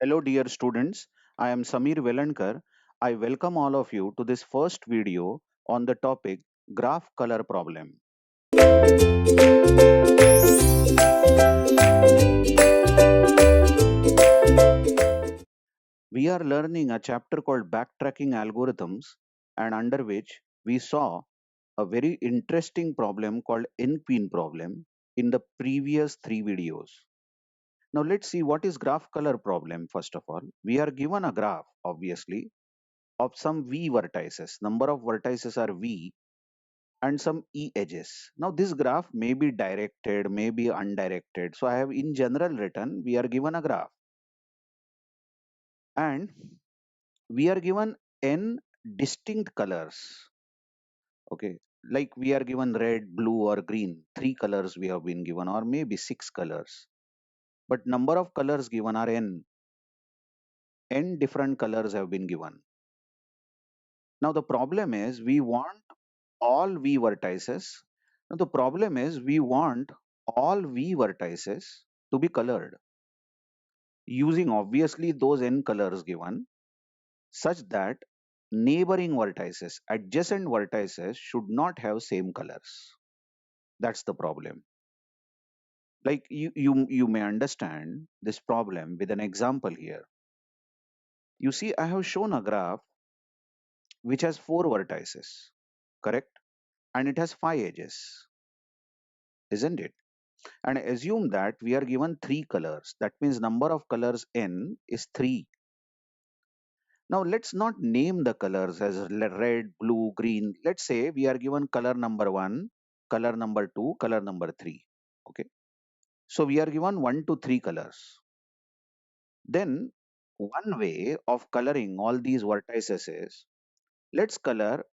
Hello, dear students. I am Samir Velankar. I welcome all of you to this first video on the topic graph color problem. We are learning a chapter called backtracking algorithms, and under which we saw a very interesting problem called NQueen problem in the previous three videos. Now let's see what is graph color problem first of all. We are given a graph, obviously, of some v vertices. Number of vertices are v and some e edges. Now this graph may be directed, may be undirected. So I have in general written we are given a graph and we are given n distinct colors. Okay, like we are given red, blue, or green. Three colors we have been given, or maybe six colors. But number of colors given are n. N different colors have been given. Now the problem is we want all v vertices. Now the problem is we want all v vertices to be colored using obviously those n colors given such that neighboring vertices, adjacent vertices should not have same colors. That's the problem. Like you may understand this problem with an example here. You see, I have shown a graph which has four vertices, correct? And it has five edges, isn't it? And assume that we are given three colors. That means number of colors n is three. Now let's not name the colors as red, blue, green. Let's say we are given color number one, color number two, color number three. Okay. So we are given one to three colors. Then one way of coloring all these vertices is let's color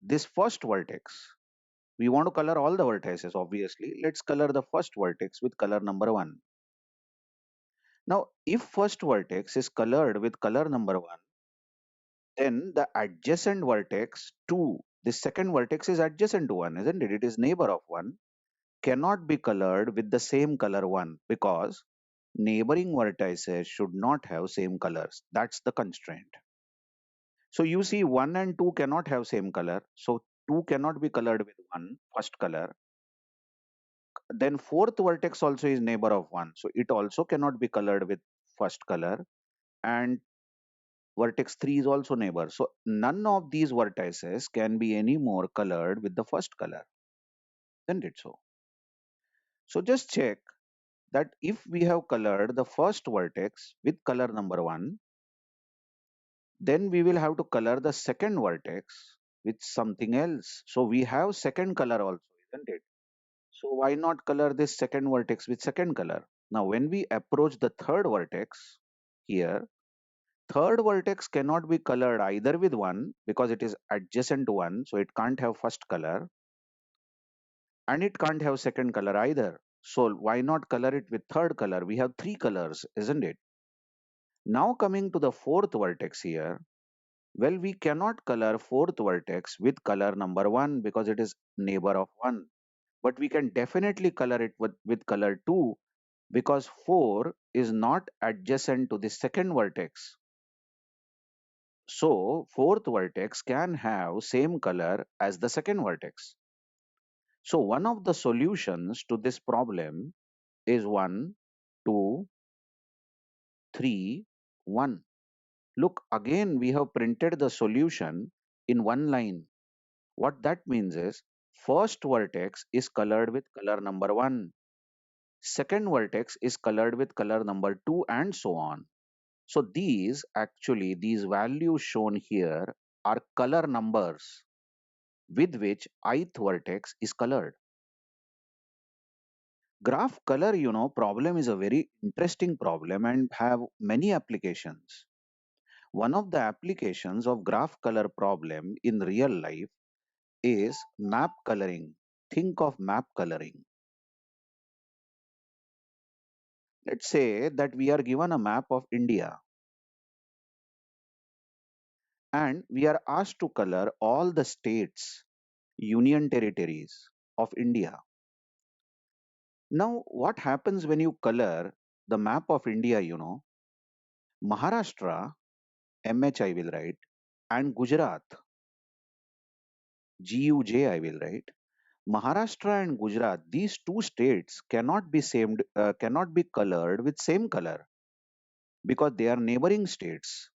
this first vertex. We want to color all the vertices, obviously. Let's color the first vertex with color number one. Now, if first vertex is colored with color number one, then the adjacent vertex 2, the second vertex is adjacent to 1, isn't it? It is neighbor of 1, cannot be colored with the same color 1 because neighboring vertices should not have same colors. That's the constraint. So you see 1 and 2 cannot have same color. So 2 cannot be colored with 1, first color. Then fourth vertex also is neighbor of 1. So it also cannot be colored with first color. And vertex 3 is also neighbor. So none of these vertices can be any more colored with the first color. Isn't it so? So just check that if we have colored the first vertex with color number 1, then we will have to color the second vertex with something else. So we have second color also, isn't it? So why not color this second vertex with second color? Now when we approach the third vertex here, third vertex cannot be colored either with 1 because it is adjacent to 1, so it can't have first color, and it can't have second color either. So why not color it with third color? We have three colors, isn't it? Now coming to the fourth vertex here, well, we cannot color fourth vertex with color number 1 because it is neighbor of 1. But we can definitely color it with color 2 because 4 is not adjacent to the second vertex. So fourth vertex can have same color as the second vertex. So one of the solutions to this problem is 1, 2, 3, 1. Look, again we have printed the solution in one line. What that means is first vertex is colored with color number 1. Second vertex is colored with color number 2 and so on. So these values shown here are color numbers with which ith vertex is colored. Graph color, problem is a very interesting problem and have many applications. One of the applications of graph color problem in real life is map coloring. Think of map coloring. Let's say that we are given a map of India and we are asked to color all the states, union territories of India. Now, what happens when you color the map of India, Maharashtra, MH I will write, and Gujarat, GUJ I will write. Maharashtra and Gujarat, these two states cannot be colored with same color because they are neighboring states.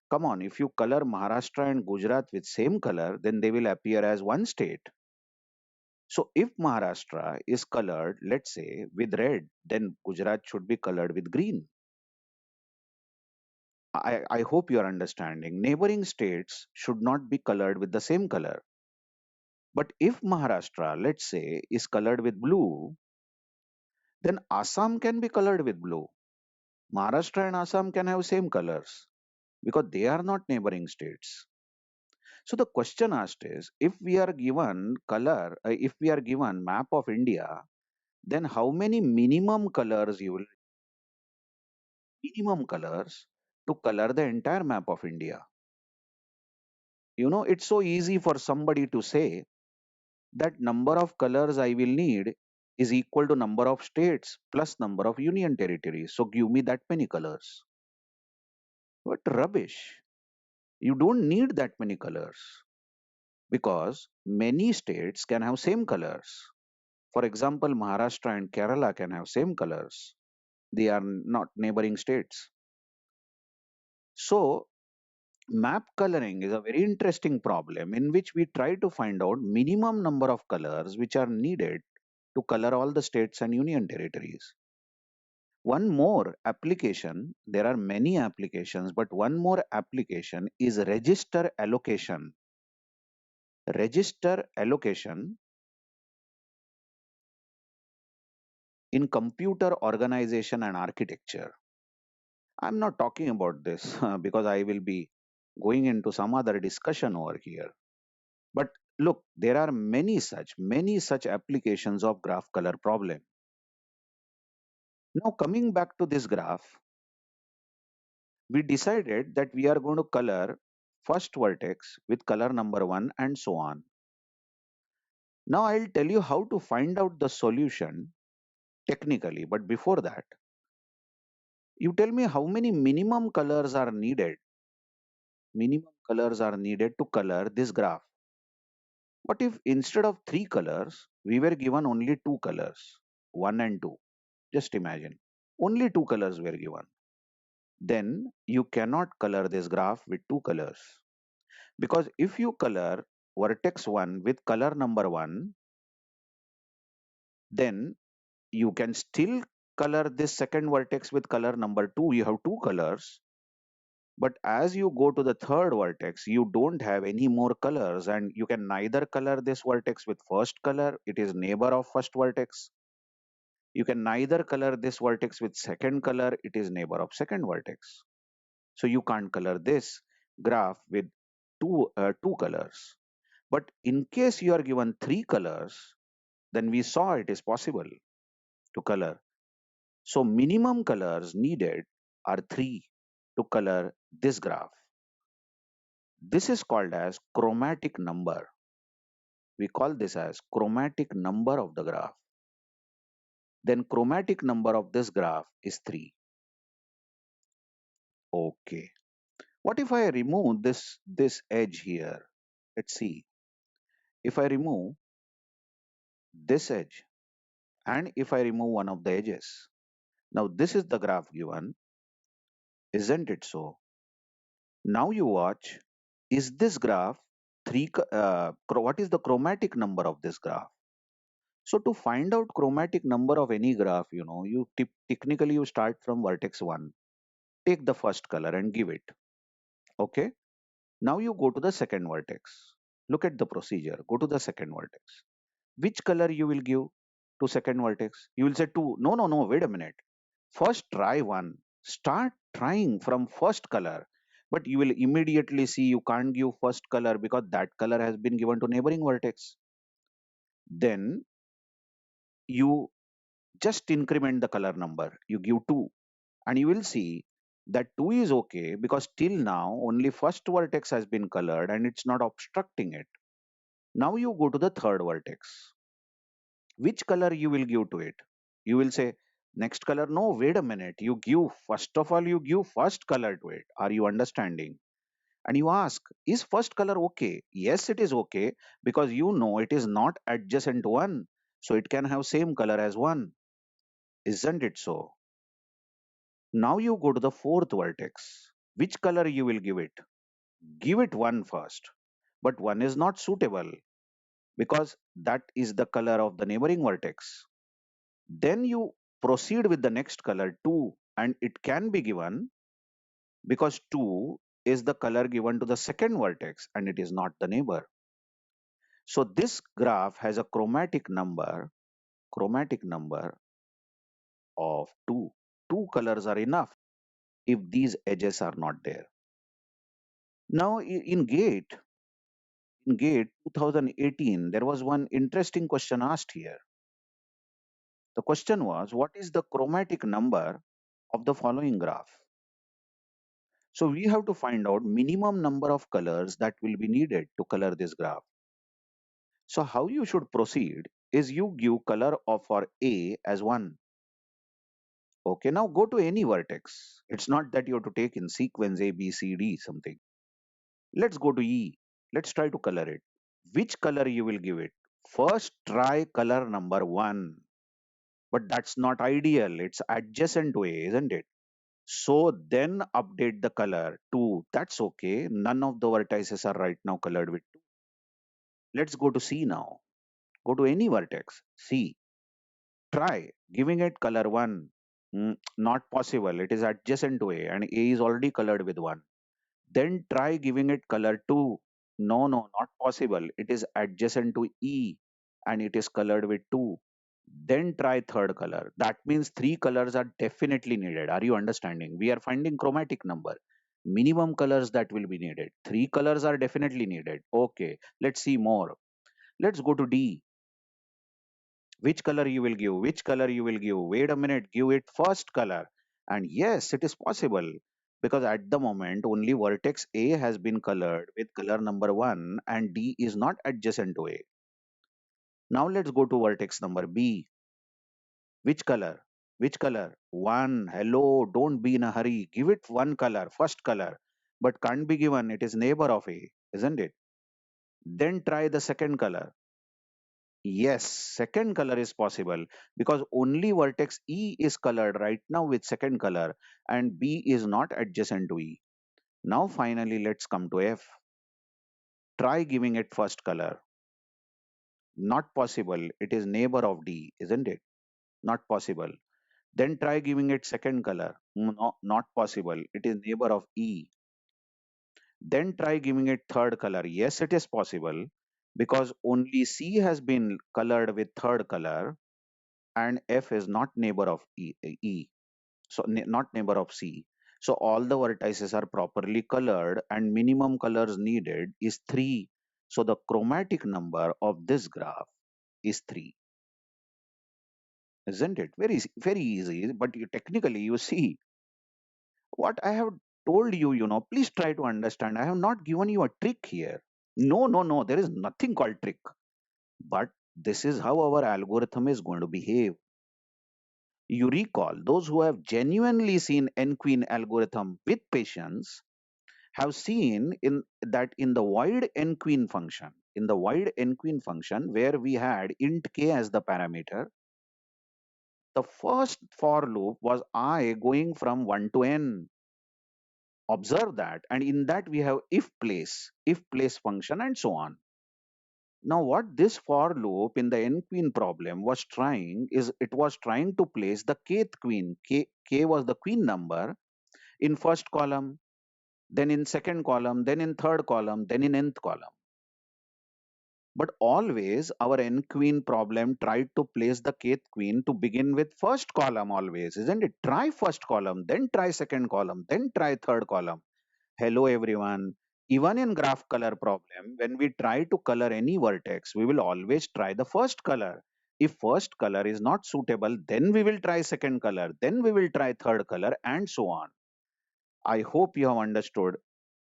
Come on, if you color Maharashtra and Gujarat with same color, then they will appear as one state. So if Maharashtra is colored, let's say, with red, then Gujarat should be colored with green. I hope you are understanding. Neighboring states should not be colored with the same color. But if Maharashtra, let's say, is colored with blue, then Assam can be colored with blue. Maharashtra and Assam can have same colors because they are not neighboring states. So the question asked is, if we are given if we are given map of India, then how many minimum colors to color the entire map of India? It's so easy for somebody to say that number of colors I will need is equal to number of states plus number of union territories. So give me that many colors. What rubbish. You don't need that many colors because many states can have same colors. For example, Maharashtra and Kerala can have same colors. They are not neighboring states. So map coloring is a very interesting problem in which we try to find out minimum number of colors which are needed to color all the states and union territories. One more application, there are many applications, but one more application is register allocation. Register allocation in computer organization and architecture. I'm not talking about this because I will be going into some other discussion over here. But look, there are many such applications of graph color problem. Now coming back to this graph, we decided that we are going to color first vertex with color number 1 and so on. Now I'll tell you how to find out the solution technically, but before that, you tell me how many minimum colors are needed to color this graph. What if instead of three colors, we were given only two colors, one and two? Just imagine. Only two colors were given. Then you cannot color this graph with two colors. Because if you color vertex 1 with color number 1, then you can still color this second vertex with color number 2. You have two colors. But as you go to the third vertex, you don't have any more colors, and you can neither color this vertex with first color, it is neighbor of first vertex. You can neither color this vertex with second color, it is neighbor of second vertex. So you can't color this graph with two colors. But in case you are given three colors, then we saw it is possible to color. So minimum colors needed are three to color this graph. This is called as chromatic number. We call this as chromatic number of the graph. Then chromatic number of this graph is 3. Okay. What if I remove this edge here? Let's see. If I remove this edge and if I remove one of the edges. Now this is the graph given, isn't it so? Now you watch. Is this graph what is the chromatic number of this graph? So to find out chromatic number of any graph, technically you start from vertex 1. Take the first color and give it. Okay. Now you go to the second vertex. Look at the procedure. Go to the second vertex. Which color you will give to second vertex? You will say 2. No, no, no. Wait a minute. First try 1. Start trying from first color. But you will immediately see you can't give first color because that color has been given to neighboring vertex. Then you just increment the color number. You give 2 and you will see that 2 is okay because till now only first vertex has been colored and it's not obstructing it. Now you go to the third vertex. Which color you will give to it? You will say Next color, no, wait a minute. You give, first of all, you give first color to it. Are you understanding? And you ask, is first color okay? Yes, it is okay because you know it is not adjacent to one. So it can have same color as one. Isn't it so? Now you go to the fourth vertex. Which color you will give it? Give it one first. But one is not suitable because that is the color of the neighboring vertex. Then you proceed with the next color 2 and it can be given because 2 is the color given to the second vertex and it is not the neighbor. So this graph has a chromatic number of 2. Two colors are enough if these edges are not there. Now in GATE 2018, there was one interesting question asked here. The question was, what is the chromatic number of the following graph? So we have to find out minimum number of colors that will be needed to color this graph. So how you should proceed is you give color of for A as 1. Okay, now go to any vertex. It's not that you have to take in sequence A, B, C, D something. Let's go to E. Let's try to color it. Which color you will give it? First try color number 1. But that's not ideal. It's adjacent to A, isn't it? So then update the color to, that's okay. None of the vertices are right now colored with 2. Let's go to C now. Go to any vertex. C. Try giving it color 1. Not possible. It is adjacent to A and A is already colored with 1. Then try giving it color 2. No, no, not possible. It is adjacent to E and it is colored with 2. Then try third color. That means 3 colors are definitely needed. Are you understanding? We are finding chromatic number. Minimum colors that will be needed. 3 colors are definitely needed. Okay, let's see more. Let's go to D. Which color you will give? Which color you will give? Wait a minute, give it first color. And yes, it is possible because at the moment only vertex A has been colored with color number 1 and D is not adjacent to A. Now let's go to vertex number B. Which color? Which color? 1. Hello, don't be in a hurry. Give it one color, first color. But can't be given, it is neighbor of A, isn't it? Then try the second color. Yes, second color is possible because only vertex E is colored right now with second color and B is not adjacent to E. Now finally let's come to F. Try giving it first color. Not possible. It is neighbor of D, isn't it? Not possible. Then try giving it second color. No, not possible. It is neighbor of E. Then try giving it third color. Yes, it is possible because only C has been colored with third color and F is not neighbor of E. So not neighbor of C. So all the vertices are properly colored and minimum colors needed is 3. So the chromatic number of this graph is 3. Isn't it? Very easy. But technically, you see, what I have told you, please try to understand. I have not given you a trick here. No, no, no. There is nothing called trick. But this is how our algorithm is going to behave. You recall those who have genuinely seen n-queen algorithm with patience have seen in the void n-queen function, where we had int k as the parameter, the first for loop was I going from 1 to n. Observe that, and in that we have if place function and so on. Now what this for loop in the n-queen problem was trying is it was trying to place the kth queen. K was the queen number in first column, then in second column, then in third column, then in nth column. But always our n-queen problem tried to place the kth queen to begin with first column always, isn't it? Try first column, then try second column, then try third column. Hello everyone. Even in graph color problem, when we try to color any vertex, we will always try the first color. If first color is not suitable, then we will try second color, then we will try third color and so on. I hope you have understood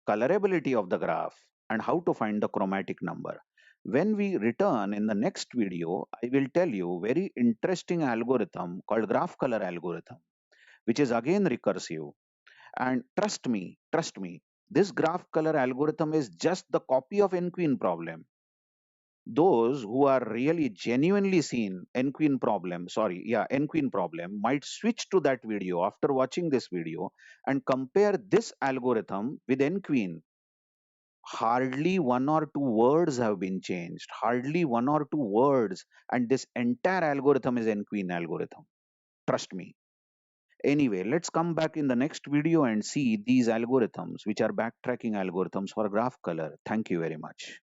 colorability of the graph and how to find the chromatic number. When we return in the next video, I will tell you very interesting algorithm called graph color algorithm, which is again recursive. And trust me, this graph color algorithm is just the copy of NQueen problem. Those who are really genuinely seen NQueen problem might switch to that video after watching this video and compare this algorithm with NQueen. Hardly one or two words have been changed, hardly one or two words, and this entire algorithm is NQueen algorithm. Trust me. Anyway, let's come back in the next video and see these algorithms, which are backtracking algorithms for graph color. Thank you very much.